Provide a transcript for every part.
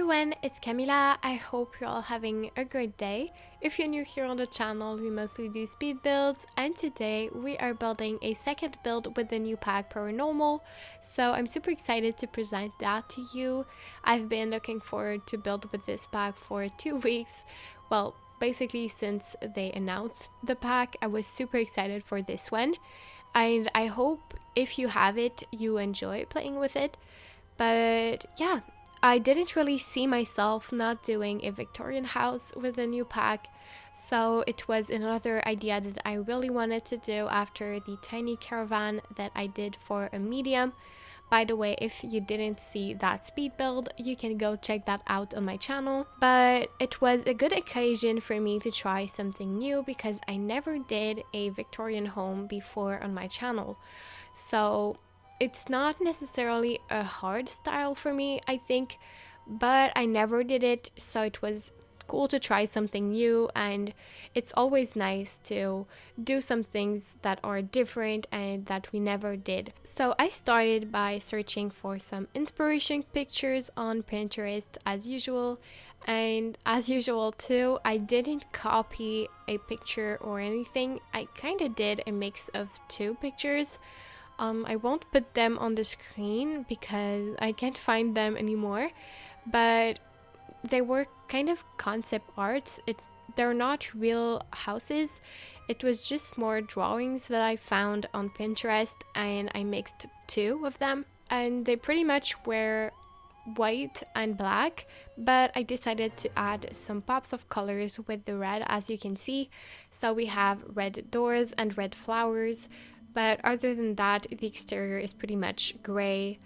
everyone, it's Kamila. I hope you're all having a great day. If you're new here on the channel, we mostly do speed builds, and today we are building a second build with the new pack Paranormal, so I'm super excited to present that to you. I've been looking forward to build with this pack for 2 weeks, well, basically since they announced the pack. I was super excited for this one, and I hope if you have it, you enjoy playing with it. But yeah, I didn't really see myself not doing a Victorian house with a new pack, so it was another idea that I really wanted to do after the tiny caravan that I did for a medium. By the way, if you didn't see that speed build, you can go check that out on my channel. But it was a good occasion for me to try something new because I never did a Victorian home before on my channel. So it's not necessarily a hard style for me, I think, but I never did it, so it was cool to try something new, and it's always nice to do some things that are different and that we never did. So I started by searching for some inspiration pictures on Pinterest as usual, and as usual too, I didn't copy a picture or anything. I kind of did a mix of two pictures. I won't put them on the screen because I can't find them anymore, but they were kind of concept arts. They're not real houses. It was just more drawings that I found on Pinterest, and I mixed two of them, and they pretty much were white and black, but I decided to add some pops of colors with the red, as you can see. So we have red doors and red flowers. But other than that, the exterior is pretty much gray,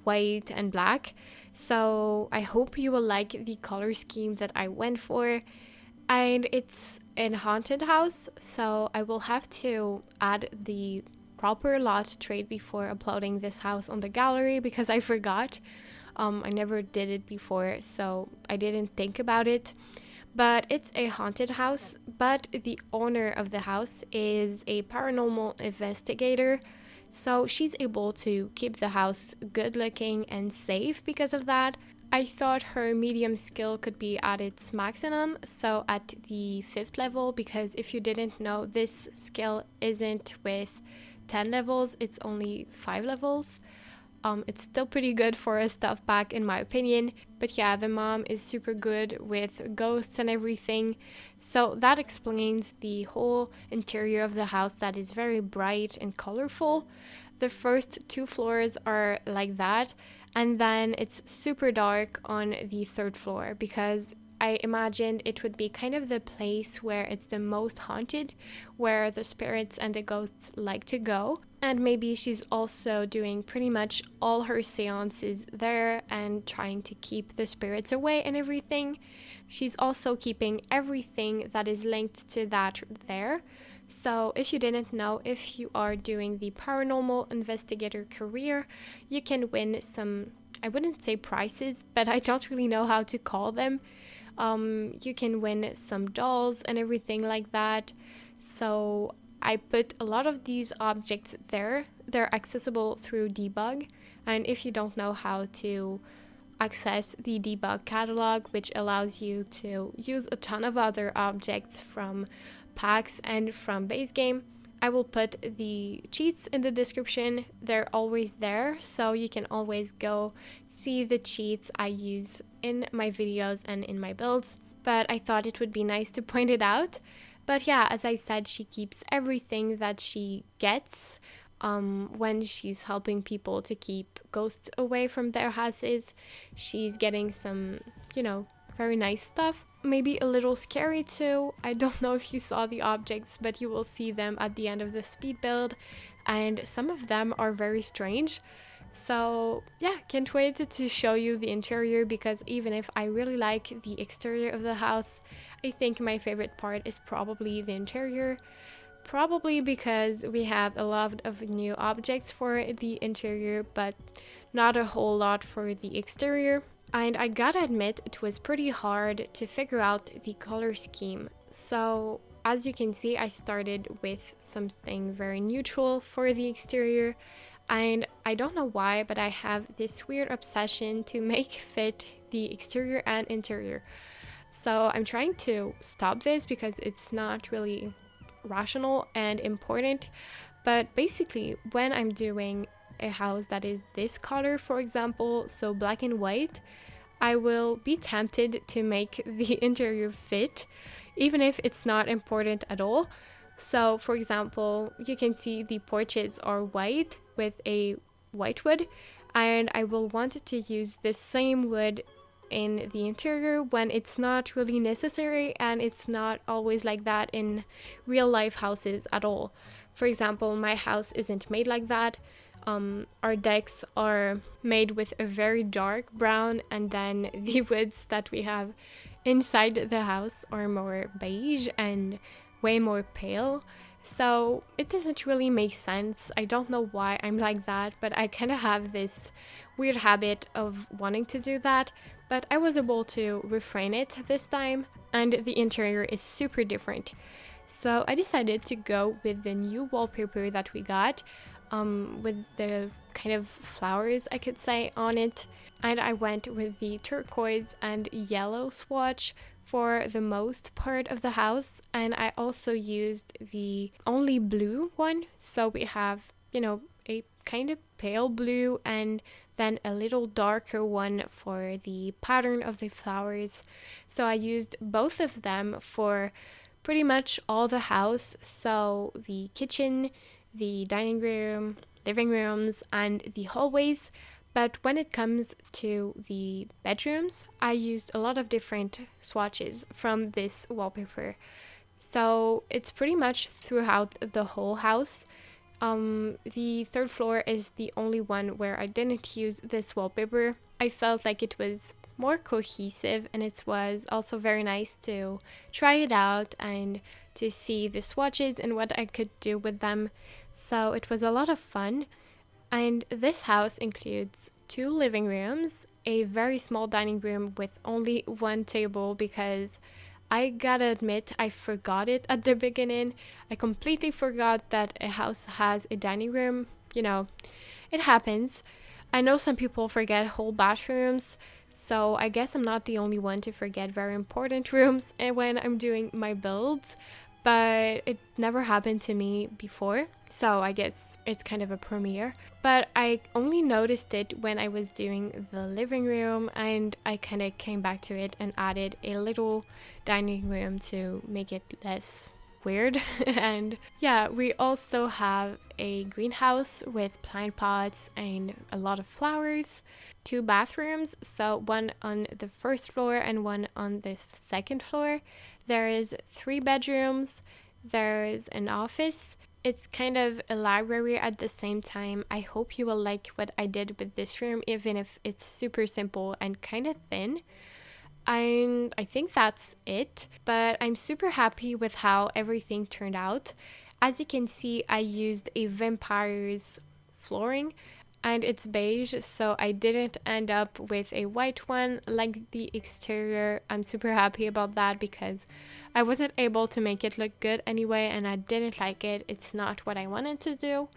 white, and black. So I hope you will like the color scheme that I went for. And it's a haunted house, so I will have to add the proper lot trait before uploading this house on the gallery because I forgot. I never did it before, so I didn't think about it. But it's a haunted house, but the owner of the house is a paranormal investigator, so she's able to keep the house good looking and safe because of that. I thought her medium skill could be at its maximum, so at the 5th level, because if you didn't know, this skill isn't with 10 levels, it's only 5 levels. It's still pretty good for a stealth pack in my opinion, but yeah, the mom is super good with ghosts and everything, so that explains the whole interior of the house that is very bright and colorful. The first 2 floors are like that, and then it's super dark on the 3rd floor because I imagined it would be kind of the place where it's the most haunted, where the spirits and the ghosts like to go. And maybe she's also doing pretty much all her seances there and trying to keep the spirits away and everything. She's also keeping everything that is linked to that there. So if you didn't know, if you are doing the paranormal investigator career, you can win some, I wouldn't say prizes, but I don't really know how to call them. You can win some dolls and everything like that. So I put a lot of these objects there. They're accessible through debug, and if you don't know how to access the debug catalog, which allows you to use a ton of other objects from packs and from base game, I will put the cheats in the description. They're always there, so you can always go see the cheats I use in my videos and in my builds. But I thought it would be nice to point it out. But yeah, as I said, she keeps everything that she gets when she's helping people to keep ghosts away from their houses. She's getting some, very nice stuff. Maybe a little scary too. I don't know if you saw the objects, but you will see them at the end of the speed build, and some of them are very strange. So yeah, can't wait to show you the interior, because even if I really like the exterior of the house, I think my favorite part is probably the interior. Probably because we have a lot of new objects for the interior, but not a whole lot for the exterior. And I gotta admit, it was pretty hard to figure out the color scheme. So as you can see, I started with something very neutral for the exterior, and I don't know why, but I have this weird obsession to make fit the exterior and interior. So I'm trying to stop this because it's not really rational and important. But basically, when I'm doing a house that is this color, for example, so black and white, I will be tempted to make the interior fit, even if it's not important at all. So, for example, you can see the porches are white with a white wood, and I will want to use the same wood in the interior when it's not really necessary, and it's not always like that in real life houses at all. For example, my house isn't made like that. Our decks are made with a very dark brown, and then the woods that we have inside the house are more beige and way more pale. So it doesn't really make sense. I don't know why I'm like that, but I kind of have this weird habit of wanting to do that. But I was able to refrain it this time, and the interior is super different. So I decided to go with the new wallpaper that we got, with the kind of flowers, I could say, on it. And I went with the turquoise and yellow swatch for the most part of the house. And I also used the only blue one. So we have, a kind of pale blue and then a little darker one for the pattern of the flowers. So I used both of them for pretty much all the house. So the kitchen, the dining room, living rooms, and the hallways. But when it comes to the bedrooms, I used a lot of different swatches from this wallpaper. So it's pretty much throughout the whole house. The third floor is the only one where I didn't use this wallpaper. I felt like it was more cohesive, and it was also very nice to try it out and to see the swatches and what I could do with them. So it was a lot of fun. And this house includes 2 living rooms, a very small dining room with only 1 table, because I gotta admit I forgot it at the beginning. I completely forgot that a house has a dining room. It happens. I know some people forget whole bathrooms, so I guess I'm not the only one to forget very important rooms when I'm doing my builds, but it never happened to me before, so I guess it's kind of a premiere. But I only noticed it when I was doing the living room, and I kind of came back to it and added a little dining room to make it less weird. And yeah, we also have a greenhouse with plant pots and a lot of flowers, 2 bathrooms, so one on the first floor and one on the second floor. There is 3 bedrooms, there's an office. It's kind of a library at the same time. I hope you will like what I did with this room, even if it's super simple and kind of thin. And I think that's it, but I'm super happy with how everything turned out. As you can see, I used a vampire's flooring, and it's beige, so I didn't end up with a white one like the exterior. I'm super happy about that because I wasn't able to make it look good anyway, and I didn't like it. It's not what I wanted to do.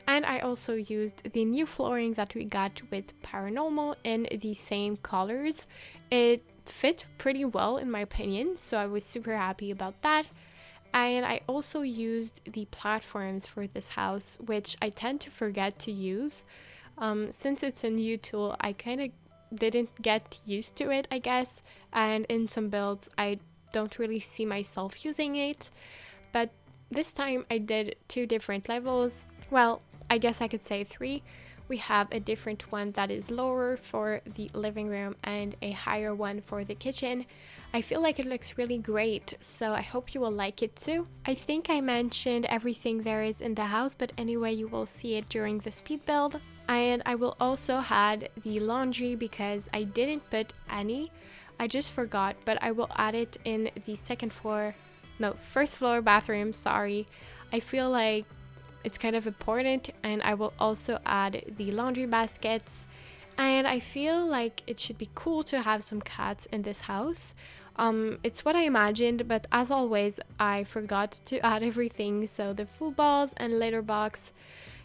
And I also used the new flooring that we got with Paranormal in the same colors. It fit pretty well in my opinion, so I was super happy about that. And I also used the platforms for this house, which I tend to forget to use. Since it's a new tool, I kind of didn't get used to it, I guess. And in some builds, I don't really see myself using it. But this time I did 2 different levels. Well, I guess I could say 3. We have a different one that is lower for the living room and a higher one for the kitchen. I feel like it looks really great, so I hope you will like it too. I think I mentioned everything there is in the house, but anyway, you will see it during the speed build. And I will also add the laundry because I didn't put any. I just forgot, but I will add it in the first floor bathroom, sorry. I feel like it's kind of important, and I will also add the laundry baskets. And I feel like it should be cool to have some cats in this house. It's what I imagined, but as always, I forgot to add everything, so the food balls and litter box.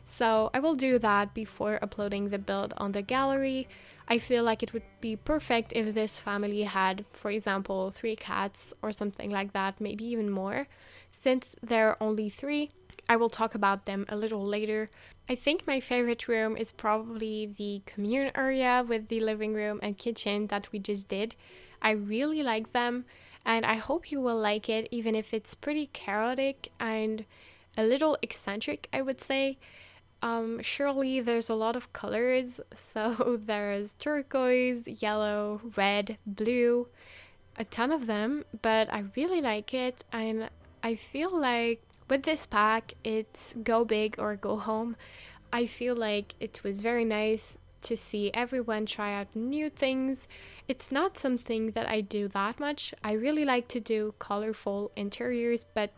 So I will do that before uploading the build on the gallery. I feel like it would be perfect if this family had, for example, 3 cats or something like that, maybe even more. Since there are only 3, I will talk about them a little later. I think my favorite room is probably the commune area with the living room and kitchen that we just did. I really like them, and I hope you will like it, even if it's pretty chaotic and a little eccentric, I would say. Surely there's a lot of colors, so there's turquoise, yellow, red, blue, a ton of them, but I really like it, and I feel like with this pack, it's go big or go home. I feel like it was very nice to see everyone try out new things. It's not something that I do that much. I really like to do colorful interiors, but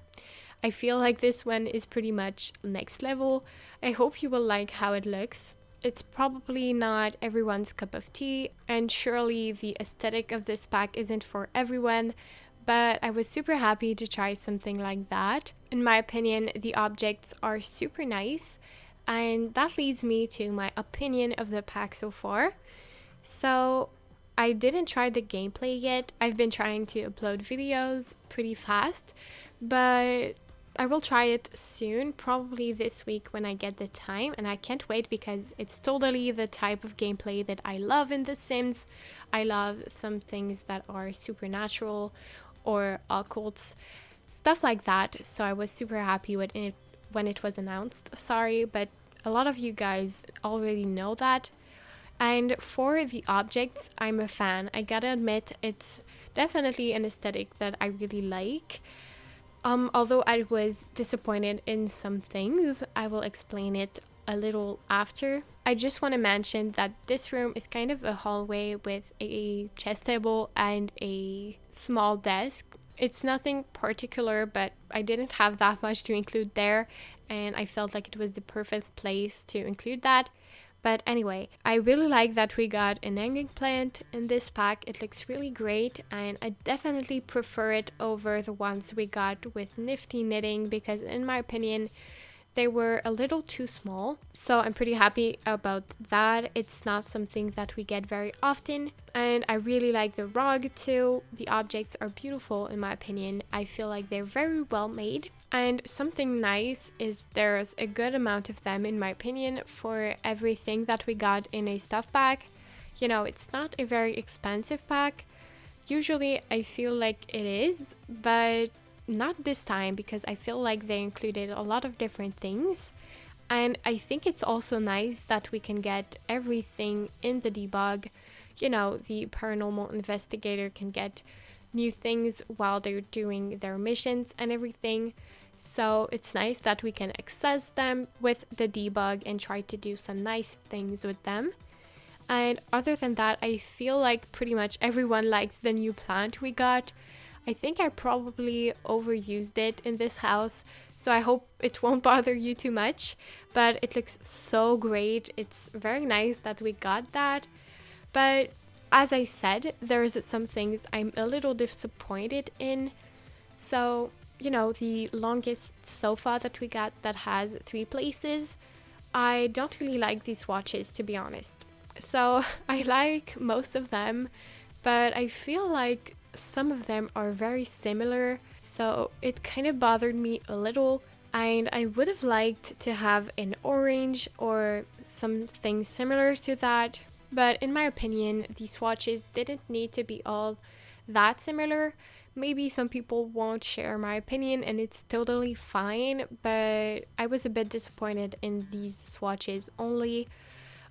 I feel like this one is pretty much next level. I hope you will like how it looks. It's probably not everyone's cup of tea, and surely the aesthetic of this pack isn't for everyone, but I was super happy to try something like that. In my opinion, the objects are super nice, and that leads me to my opinion of the pack so far. So I didn't try the gameplay yet. I've been trying to upload videos pretty fast, but I will try it soon, probably this week when I get the time, and I can't wait because it's totally the type of gameplay that I love in The Sims. I love some things that are supernatural or occults, stuff like that, so I was super happy with it when it was announced. Sorry, but a lot of you guys already know that. And for the objects, I'm a fan. I gotta admit, it's definitely an aesthetic that I really like. Although I was disappointed in some things, I will explain it a little after. I just want to mention that this room is kind of a hallway with a chess table and a small desk. It's nothing particular, but I didn't have that much to include there, and I felt like it was the perfect place to include that. But anyway, I really like that we got an hanging plant in this pack. It looks really great, and I definitely prefer it over the ones we got with Nifty Knitting because in my opinion, they were a little too small. So I'm pretty happy about that. It's not something that we get very often, and I really like the rug too. The objects are beautiful in my opinion. I feel like they're very well made. And something nice is there's a good amount of them in my opinion for everything that we got in a stuff pack. You know, it's not a very expensive pack. Usually I feel like it is, but not this time because I feel like they included a lot of different things. And I think it's also nice that we can get everything in the debug. You know, the Paranormal Investigator can get new things while they're doing their missions and everything. So it's nice that we can access them with the debug and try to do some nice things with them. And other than that, I feel like pretty much everyone likes the new plant we got. I think I probably overused it in this house, so I hope it won't bother you too much, but it looks so great. It's very nice that we got that. But as I said, there's some things I'm a little disappointed in. So, you know, the longest sofa that we got that has 3 places, I don't really like these swatches, to be honest. So I like most of them, but I feel like some of them are very similar, so it kind of bothered me a little, and I would have liked to have an orange or something similar to that, but in my opinion, the swatches didn't need to be all that similar. Maybe some people won't share my opinion and it's totally fine, but I was a bit disappointed in these swatches only.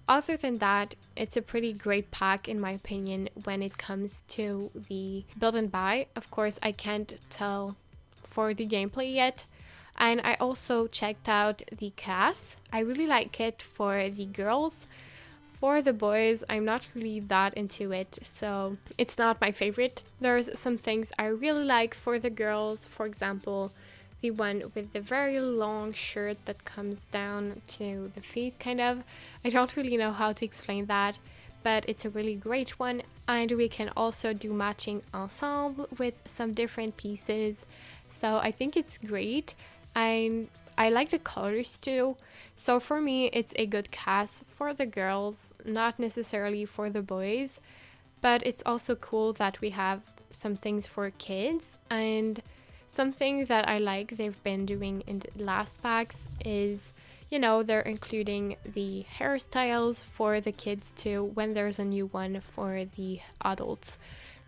Other than that, it's a pretty great pack in my opinion when it comes to the build and buy. Of course, I can't tell for the gameplay yet. And I also checked out the cast. I really like it for the girls. For the boys, I'm not really that into it, so it's not my favorite. There's some things I really like for the girls, for example, the one with the very long shirt that comes down to the feet, kind of. I don't really know how to explain that, but it's a really great one. And we can also do matching ensemble with some different pieces. So I think it's great. And I like the colors too. So for me, it's a good cast for the girls, not necessarily for the boys. But it's also cool that we have some things for kids. And something that I like they've been doing in the last packs is, you know, they're including the hairstyles for the kids too when there's a new one for the adults.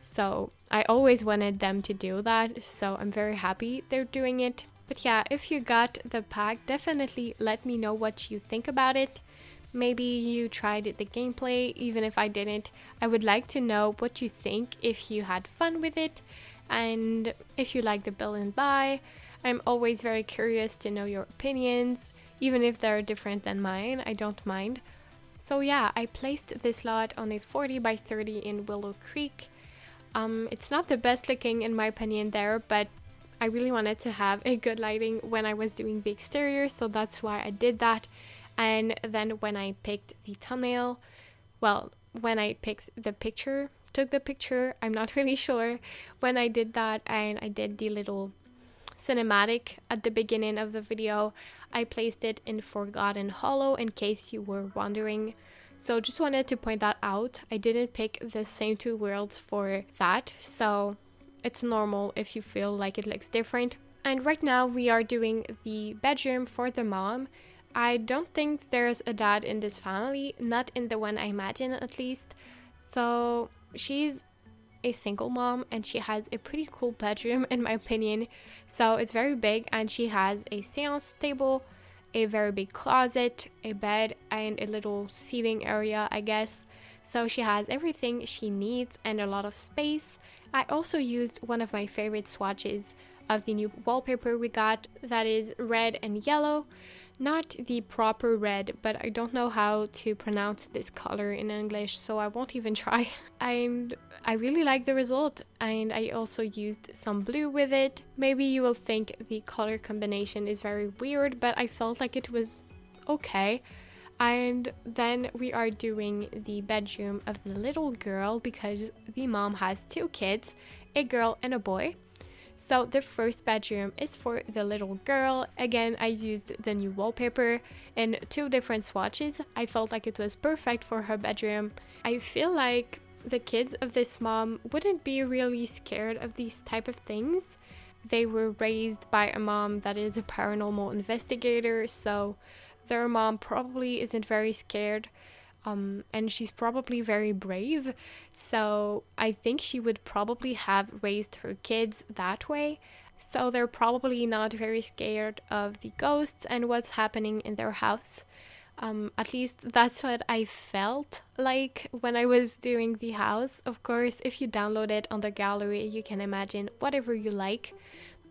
So I always wanted them to do that, so I'm very happy they're doing it. But yeah, if you got the pack, definitely let me know what you think about it. Maybe you tried the gameplay, even if I didn't. I would like to know what you think, if you had fun with it, and if you like the build and buy. I'm always very curious to know your opinions, even if they're different than mine, I don't mind. So yeah, I placed this lot on a 40 by 30 in Willow Creek. It's not the best looking in my opinion there, but I really wanted to have a good lighting when I was doing the exterior, so that's why I did that. And then when I picked the thumbnail, well, when I picked the picture, took the picture, I'm not really sure when I did that, and I did the little cinematic at the beginning of the video, I placed it in Forgotten Hollow in case you were wondering. So just wanted to point that out. I didn't pick the same two worlds for that, so it's normal if you feel like it looks different. And right now we are doing the bedroom for the mom. I don't think there's a dad in this family, not in the one I imagine at least. So she's a single mom and she has a pretty cool bedroom in my opinion. So it's very big and she has a seance table, a very big closet, a bed, and a little seating area, I guess. So she has everything she needs and a lot of space. I also used one of my favorite swatches of the new wallpaper we got, that is red and yellow. Not the proper red, but I don't know how to pronounce this color in English, so I won't even try. And I really like the result, and I also used some blue with it. Maybe you will think the color combination is very weird, but I felt like it was okay. And then we are doing the bedroom of the little girl because the mom has two kids, a girl and a boy. So the first bedroom is for the little girl. Again, I used the new wallpaper in two different swatches. I felt like it was perfect for her bedroom. I feel like the kids of this mom wouldn't be really scared of these type of things. They were raised by a mom that is a paranormal investigator, so their mom probably isn't very scared. And she's probably very brave, so I think she would probably have raised her kids that way. So they're probably not very scared of the ghosts and what's happening in their house. At least that's what I felt like when I was doing the house. Of course, if you download it on the gallery, you can imagine whatever you like.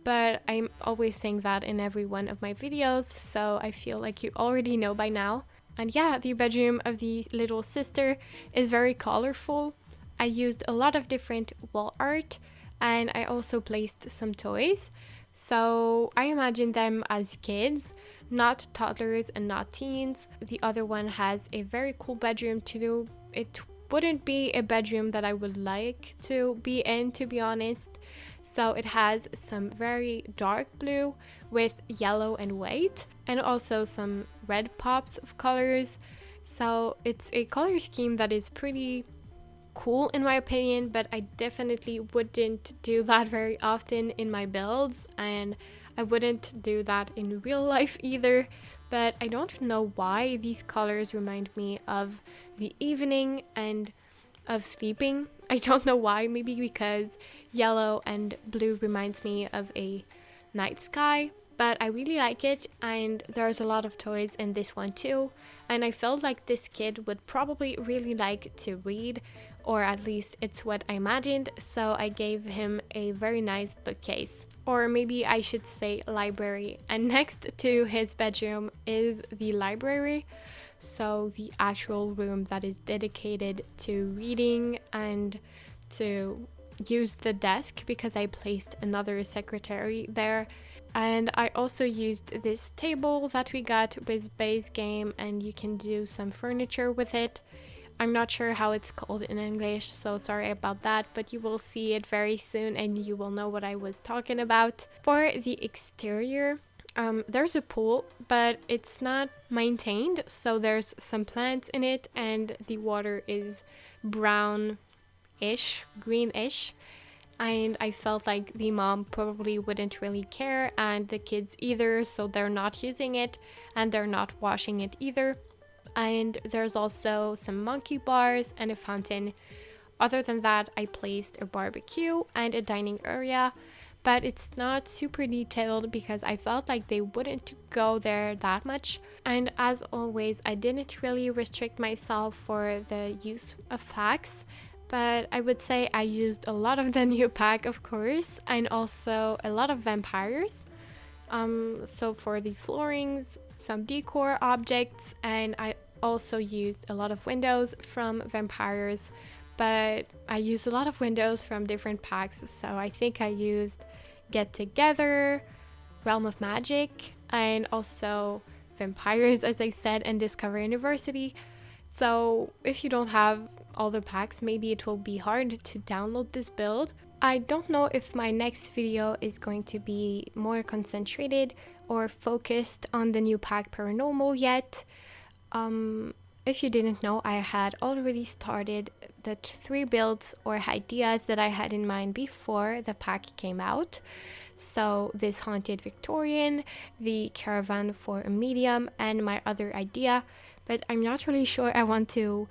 But I'm always saying that in every one of my videos, so I feel like you already know by now. And yeah, the bedroom of the little sister is very colorful. I used a lot of different wall art and I also placed some toys. So I imagine them as kids, not toddlers and not teens. The other one has a very cool bedroom too. It wouldn't be a bedroom that I would like to be in, to be honest. So it has some very dark blue with yellow and white, and also some red pops of colors. So it's a color scheme that is pretty cool in my opinion, but I definitely wouldn't do that very often in my builds, and I wouldn't do that in real life either. But I don't know why these colors remind me of the evening and of sleeping. I don't know why, maybe because yellow and blue reminds me of a night sky, but I really like it, and there's a lot of toys in this one too, and I felt like this kid would probably really like to read, or at least it's what I imagined, so I gave him a very nice bookcase, or maybe I should say library. And next to his bedroom is the library, so the actual room that is dedicated to reading and to use the desk, because I placed another secretary there. And I also used this table that we got with base game, and you can do some furniture with it. I'm not sure how it's called in English, so sorry about that, but you will see it very soon and you will know what I was talking about. For the exterior, There's a pool, but it's not maintained, so there's some plants in it, and the water is brown-ish, greenish. And I felt like the mom probably wouldn't really care, and the kids either, so they're not using it, and they're not washing it either. And there's also some monkey bars and a fountain. Other than that, I placed a barbecue and a dining area, but it's not super detailed because I felt like they wouldn't go there that much. And as always, I didn't really restrict myself for the use of packs, but I would say I used a lot of the new pack, of course, and also a lot of vampires. So for the floorings, some decor objects, and I also used a lot of windows from vampires, but I used a lot of windows from different packs. So I think I used Get Together, Realm of Magic, and also vampires, as I said, and Discover University. So if you don't have all the packs, maybe it will be hard to download this build. I don't know if my next video is going to be more concentrated or focused on the new pack Paranormal yet. If you didn't know, I had already started the 3 builds or ideas that I had in mind before the pack came out. So this haunted Victorian, the caravan for a medium, and my other idea. But I'm not really sure I want to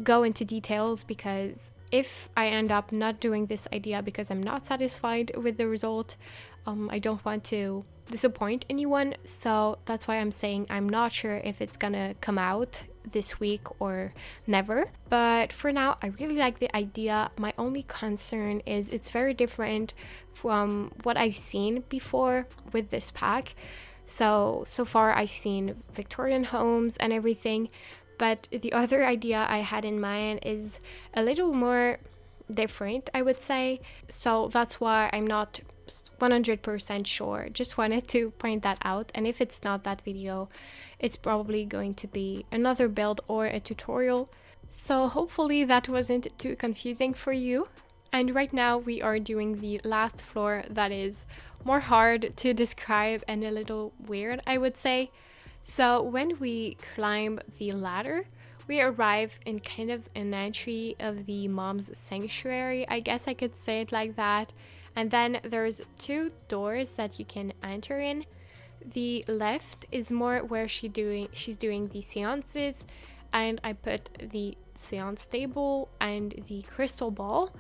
go into details, because if I end up not doing this idea because I'm not satisfied with the result, I don't want to disappoint anyone. So that's why I'm saying I'm not sure if it's gonna come out this week or never. But for now, I really like the idea. My only concern is it's very different from what I've seen before with this pack. So far I've seen Victorian homes and everything, but the other idea I had in mind is a little more different, I would say. So that's why I'm not 100% sure. Just wanted to point that out. And if it's not that video, it's probably going to be another build or a tutorial. So hopefully that wasn't too confusing for you. And right now we are doing the last floor that is more hard to describe and a little weird, I would say. So when we climb the ladder, we arrive in kind of an entry of the mom's sanctuary, I guess I could say it like that. And then there's 2 doors that you can enter in. The left is more where she's doing the seances, and I put the seance table and the crystal ball.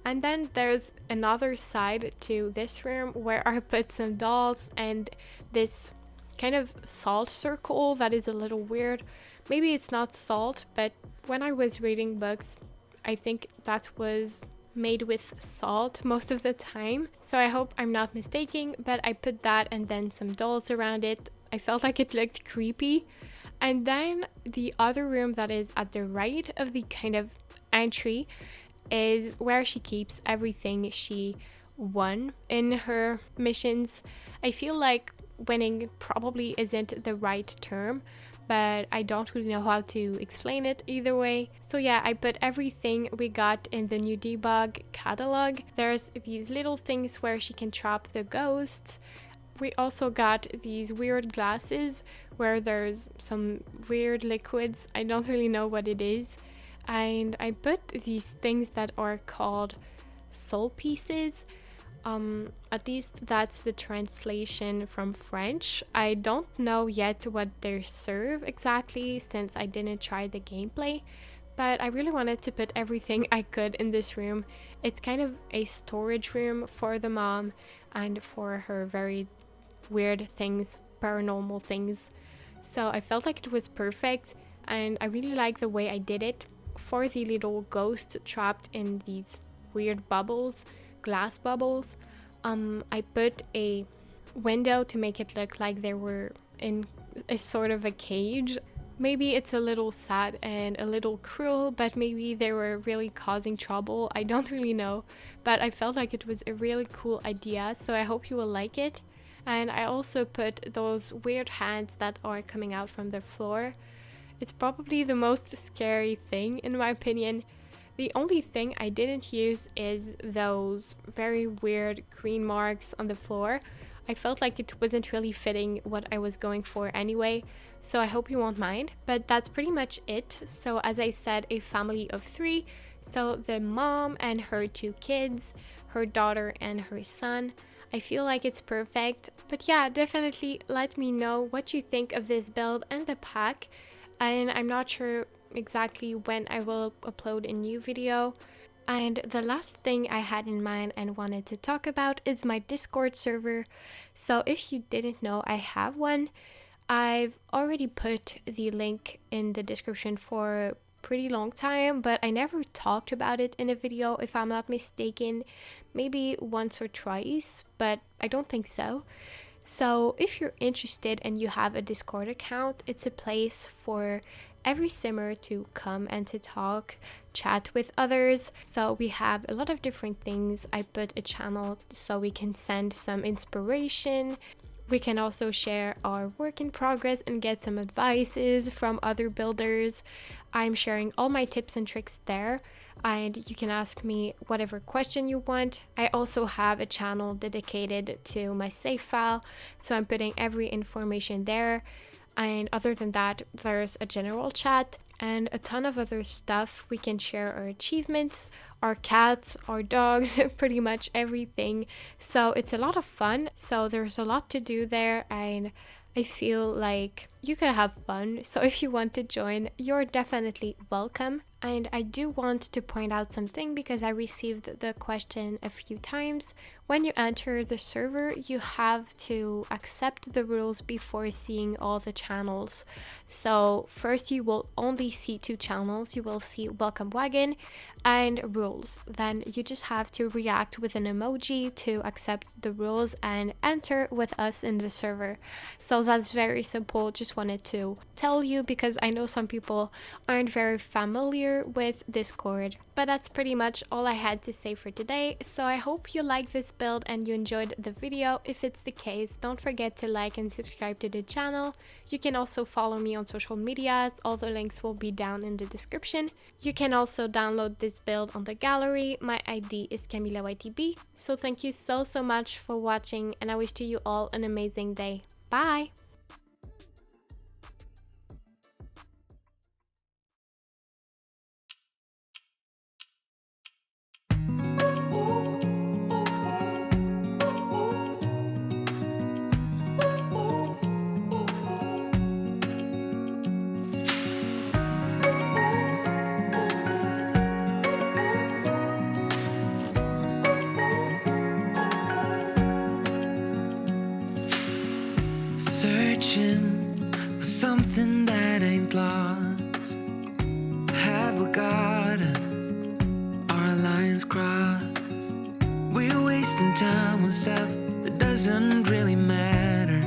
And then there's another side to this room where I put some dolls and this kind of salt circle that is a little weird. Maybe it's not salt, but when I was reading books, I think that was made with salt most of the time. So I hope I'm not mistaken, but I put that and then some dolls around it. I felt like it looked creepy. And then the other room that is at the right of the kind of entry is where she keeps everything she won in her missions. I feel like winning probably isn't the right term, but I don't really know how to explain it either way. So yeah, I put everything we got in the new debug catalog. There's these little things where she can trap the ghosts. We also got these weird glasses where there's some weird liquids. I don't really know what it is. And I put these things that are called soul pieces. At least that's the translation from French. I don't know yet what they serve exactly since I didn't try the gameplay, but I really wanted to put everything I could in this room. It's kind of a storage room for the mom and for her very weird things, paranormal things. So I felt like it was perfect, and I really like the way I did it. For the little ghost trapped in these weird bubbles, glass bubbles, I put a window to make it look like they were in a sort of a cage. Maybe it's a little sad and a little cruel, but maybe they were really causing trouble. I don't really know, but I felt like it was a really cool idea, so I hope you will like it. And I also put those weird hands that are coming out from the floor. It's probably the most scary thing in my opinion. The only thing I didn't use is those very weird green marks on the floor. I felt like it wasn't really fitting what I was going for anyway, so I hope you won't mind. But that's pretty much it. So as I said, a family of 3. So the mom and her 2 kids, her daughter and her son. I feel like it's perfect. But yeah, definitely let me know what you think of this build and the pack. And I'm not sure exactly when I will upload a new video. And the last thing I had in mind and wanted to talk about is my Discord server. So if you didn't know, I have one. I've already put the link in the description for a pretty long time, but I never talked about it in a video, if I'm not mistaken. Maybe once or twice, but I don't think so. So if you're interested and you have a Discord account, it's a place for every simmer to come and to talk, chat with others. So we have a lot of different things. I put a channel so we can send some inspiration. We can also share our work in progress and get some advices from other builders. I'm sharing all my tips and tricks there, and you can ask me whatever question you want. I also have a channel dedicated to my save file, so I'm putting every information there. And other than that, there's a general chat and a ton of other stuff. We can share our achievements, our cats, our dogs, pretty much everything. So it's a lot of fun. So there's a lot to do there, and I feel like you can have fun. So if you want to join, you're definitely welcome. And I do want to point out something because I received the question a few times. When you enter the server, you have to accept the rules before seeing all the channels. So first you will only see 2 channels. You will see Welcome Wagon and rules. Then you just have to react with an emoji to accept the rules and enter with us in the server. So that's very simple. Just wanted to tell you because I know some people aren't very familiar with Discord. But that's pretty much all I had to say for today. So I hope you like this build and you enjoyed the video. If it's the case, don't forget to like and subscribe to the channel. You can also follow me on social medias. All the links will be down in the description. You can also download this build on the gallery. My ID is KamilaYtb. So thank you so much for watching, and I wish to you all an amazing day. Bye! Searching for something that ain't lost. Have we got our lines crossed? We're wasting time on stuff that doesn't really matter,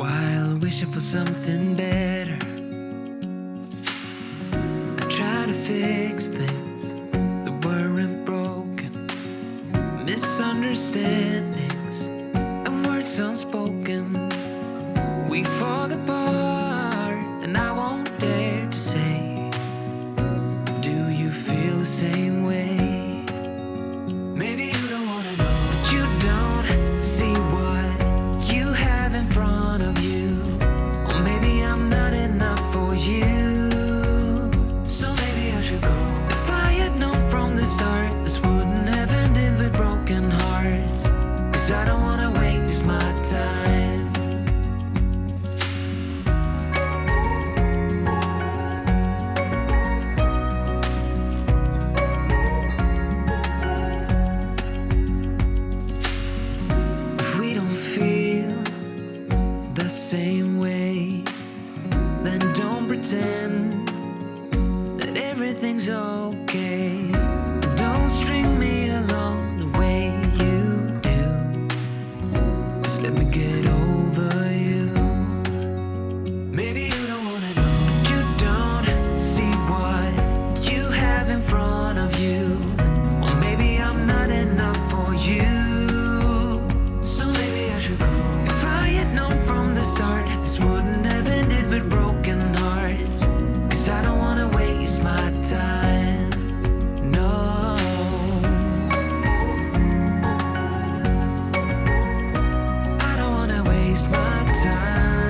while wishing for something better. I try to fix things that weren't broken, misunderstandings and words unspoken. We fall apart, and I won't dare to say, do you feel the same way? Maybe you don't wanna know, but you don't see what you have in front of you. Or maybe I'm not enough for you, so maybe I should go. If I had known from the start, this wouldn't have ended with broken hearts. 'Cause I don't wanna waste my time. Same way, then don't pretend that everything's okay. Don't string me along the way you do. Just let me get over you. Maybe you don't wanna know, but you don't see what you have in front of you. Or maybe I'm not enough for you, so maybe I should go. If I had known from the start, this wouldn't have ended with broken hearts. 'Cause I don't wanna waste my time. waste my time.